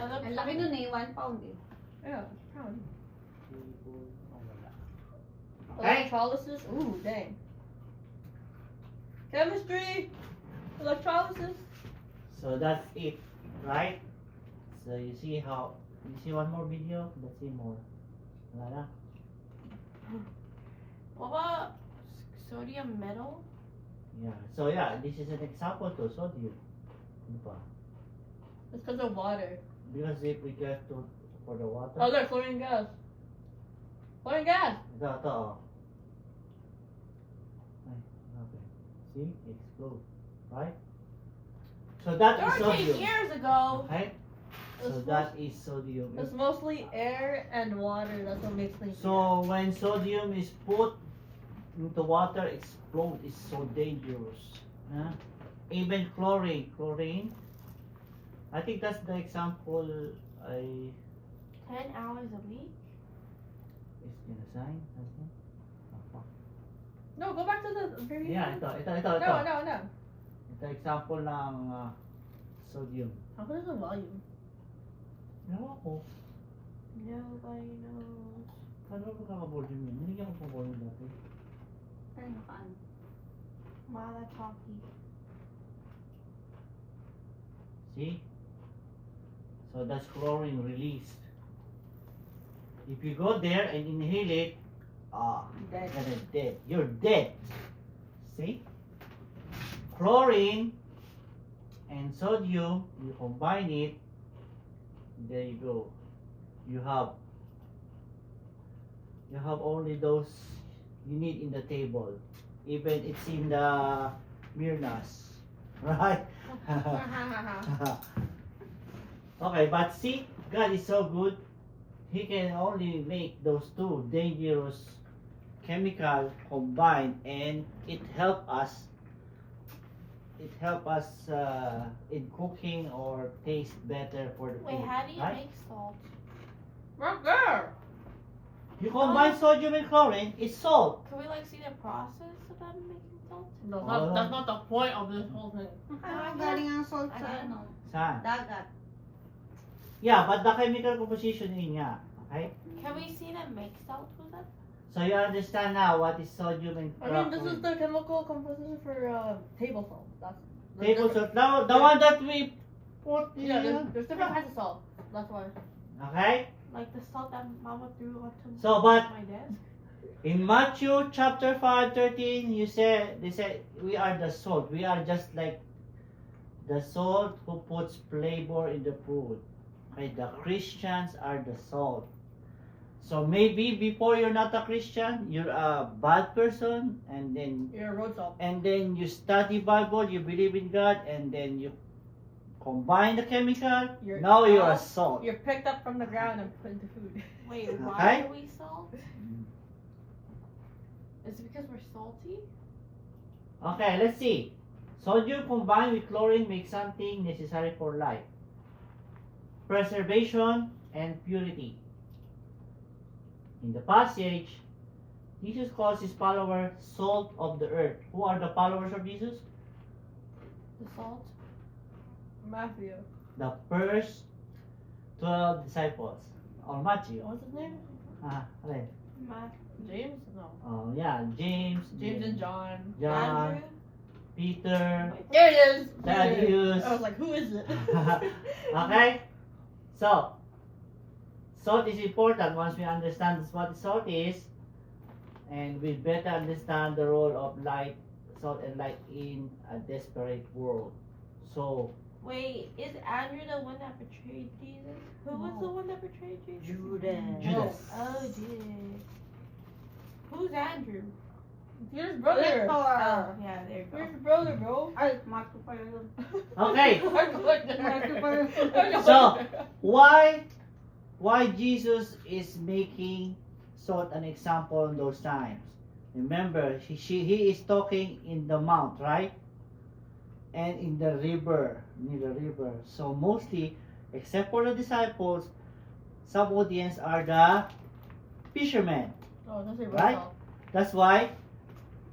Ang laki nun eh, 1 pound eh. Yeah, pound. Okay. Electrolysis? Ooh, dang. Chemistry! Electrolysis? So that's it, right? So you see one more video? Let's see more. Wala na. What about sodium metal? Yeah. So yeah, this is an example to sodium. Ano pa? It's because of water. Because if we get to for the water. Oh, look, chlorine gas. Chlorine gas! Ito, oh. Ay, okay. See? Explode. Right? So that is 13 sodium. years ago. Okay? So that is sodium. It's mostly air and water. That's what makes things. So when sodium is put into water, explode is so dangerous. Huh? Even chlorine. I think that's the example I 10 hours a week? is gonna sign. Okay. No, go back to the very. Yeah, ito. No. Ito example ng sodium. How come there's no volume? Ewan ko. Nobody knows. Paano ba kaka-volume yun? Hindi ako pa-volume dati. Ay, nakaan. Wow, that's hockey. See? So that's chlorine released. If you go there and inhale it, Dead. you're dead. You're dead. See? Chlorine and sodium, you combine it, there you go. You have only those you need in the table. Even it's in the Mirnas. Right? Okay, but see, God is so good. He can only make those two dangerous chemical combined, and it help us. It help us in cooking or taste better for the Wait, food. how do you right? make salt? Right there. You combine sodium and chlorine, it's salt. Can we like see the process of them making salt? No, Oh. that's not the point of this whole thing. Ang galing ang salt sa Again. ano, Saan? dagat. Yeah, but the chemical composition yun nga. Okay? Can we see them make salt with them? So you understand now what is sodium and I mean, this is the chemical composition for table salt. That's table different. salt. The one that we put in. Yeah, there's different kinds of salt. That's why. Okay? Like the salt that Mama threw onto So, but my desk? in Matthew chapter 5:13, they said we are the salt. We are just like the salt who puts flavor in the food. Okay, the Christians are the salt. So maybe before you're not a Christian, you're a bad person, and then You're a road salt. you study Bible, you believe in God, and then you combine the chemical. Now you're a salt. You're picked up from the ground and put into food. Wait, Okay. why are we salt? Is it because we're salty? Okay, let's see. Sodium combined with chlorine makes something necessary for life. Preservation and purity. In the passage, Jesus calls his followers salt of the earth. Who are the followers of Jesus? The salt? Matthew. The first 12 disciples. Or Matthew. What's his name? Alin? James? No. Oh, yeah, James. James and John. John, Andrew? Peter, There it is. Thaddeus. I was like, who is it? Okay? So, salt is important once we understand what salt is, and we better understand the role of light, salt and light in a desperate world. So, Wait, is Andrew the one that betrayed Jesus? Who was the one that betrayed Jesus? Judas. Oh, Judas. Who's Andrew? Your brother. Oh, Lector. yeah, there you go. Your brother, bro. Ay, Marco pala yun. Okay. Marco pala yun. So, why Jesus is making salt an example in those times? Remember, he is talking in the mount, right? And in the river, near the river. So mostly, except for the disciples, some audience are the fishermen. Oh, that's a Right? salt. That's why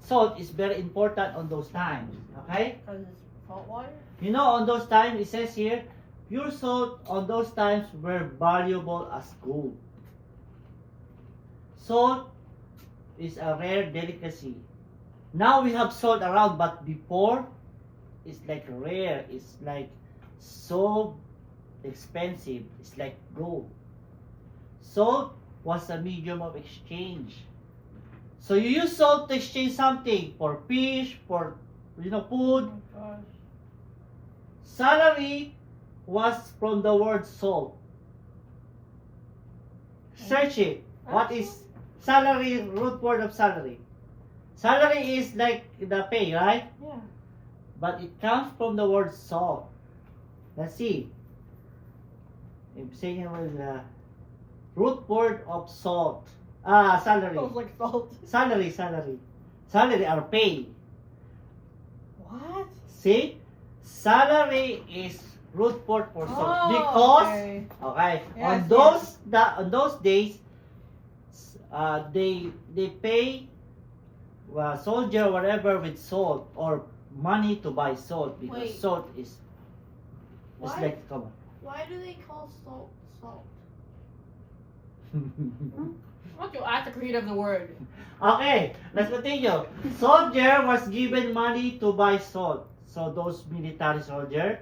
salt is very important on those times. Okay? Because it's salt water. You know, on those times, it says here, pure salt on those times were valuable as gold. Salt is a rare delicacy. Now we have salt around, but before it's like rare. It's like so expensive. It's like gold. Salt was a medium of exchange. So you use salt to exchange something for fish, for food. Oh my gosh. Salary was from the word salt. Search it. What is salary? Root word of salary. Salary is like the pay, right? Yeah. But it comes from the word salt. Let's see. I'm saying it was the root word of salt. Salary. Smells like salt. Salary. Salary or pay. What? See? Salary is root word for salt. Oh, Because okay. on Yes, those days, they pay soldier or whatever with salt or money to buy salt because Wait. salt is Why? like common. Why do they call salt salt? Why don't you ask the creator of the word? Okay, let's continue. Soldier was given money to buy salt. So those military soldier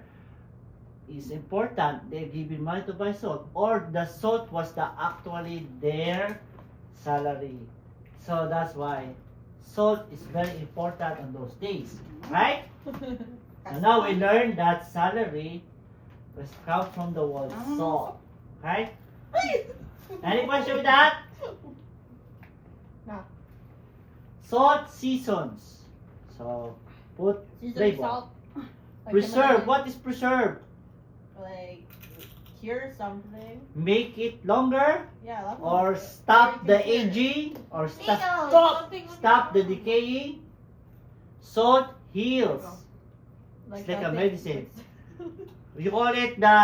is important. They're given money to buy salt. Or the salt was actually their salary. So that's why salt is very important on those days. Right? So now we learn that salary was come from the word salt. Right? Any question with that? No. Salt seasons. So put Seasoning flavor. salt. Like Preserve. cinnamon, What is preserve? Like cure something. Make it longer Yeah, that's or what- stop the Cure. aging or stop Something stop the decaying. Salt heals. It's like that a thing- medicine. You call it the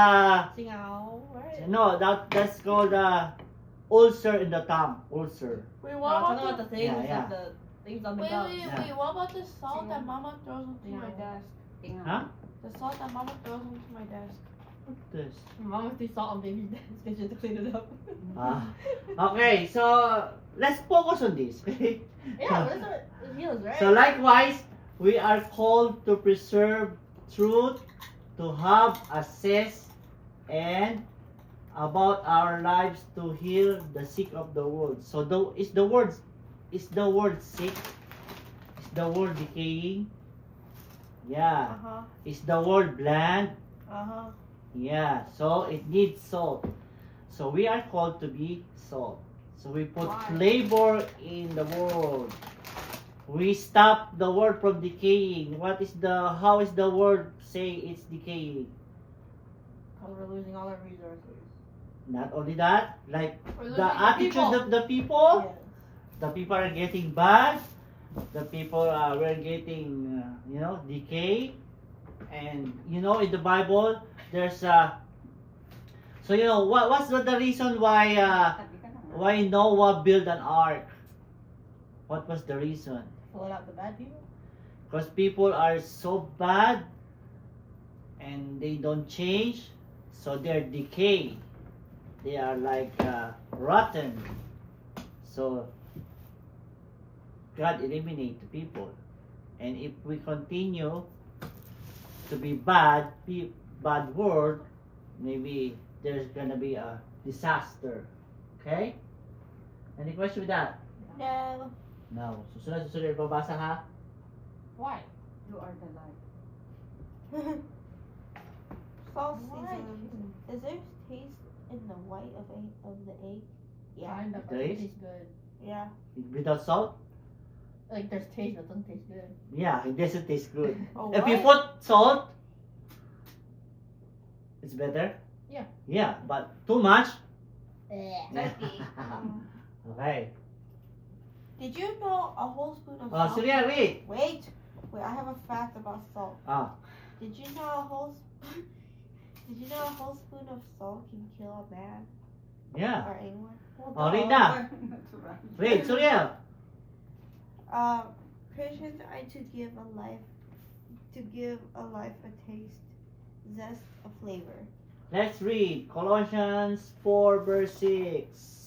Singaw, right? no that's called the ulcer in the tongue. Ulcer. Wait, No, what I'm talking about about the the things, Yeah, yeah. like the things on the wait, gums. wait, Yeah. wait, what about the salt that Mama throws onto my Yeah. desk? Huh? The salt that Mama throws onto my desk. What this? Mama threw salt on baby's desk because she had to clean it up. Okay, so let's focus on this. Okay. Yeah, but that's what it heals, right? So likewise, we are called to preserve truth, to have access and about our lives to heal the sick of the world. So is the word sick? Is the word decaying? Yeah. Uh-huh. Is the word bland? Uh-huh. Yeah. So it needs salt. So we are called to be salt. So we put Why? flavor in the world. We stop the world from decaying. How is the world saying it's decaying? Because we're losing all our resources. Not only that, like We're the losing attitude people. of the people, Yes. the people are getting bad. The people were getting, decay. And in the Bible, there's so what's the reason why Noah built an ark? What was the reason? Float out the bad people. Because people are so bad and they don't change, so they're decay. They are like rotten. So God eliminate the people. And if we continue to be bad world, maybe there's gonna be a disaster. Okay? Any question with that? No. No. Susunod, babasa ha? Why? You are the light. Salt Why? seasoning. Is there taste in the white of the egg? Yeah. Kind of, but There it is? tastes good. Yeah. Without salt? Like there's taste, but it doesn't taste good. Yeah, it doesn't taste good. Oh, If you what? put salt, it's better? Yeah. Yeah, but too much? Salty. Okay. Did you know a whole spoon of Oh, salt? Surya, read. Wait, I have a fact about salt. Ah, Did you know a whole Did you know a whole spoon of salt can kill a man yeah. or anyone? Oh, read na. Read, Surya. Christians are to give a life a taste, zest, a flavor. Let's read Colossians 4 verse 6.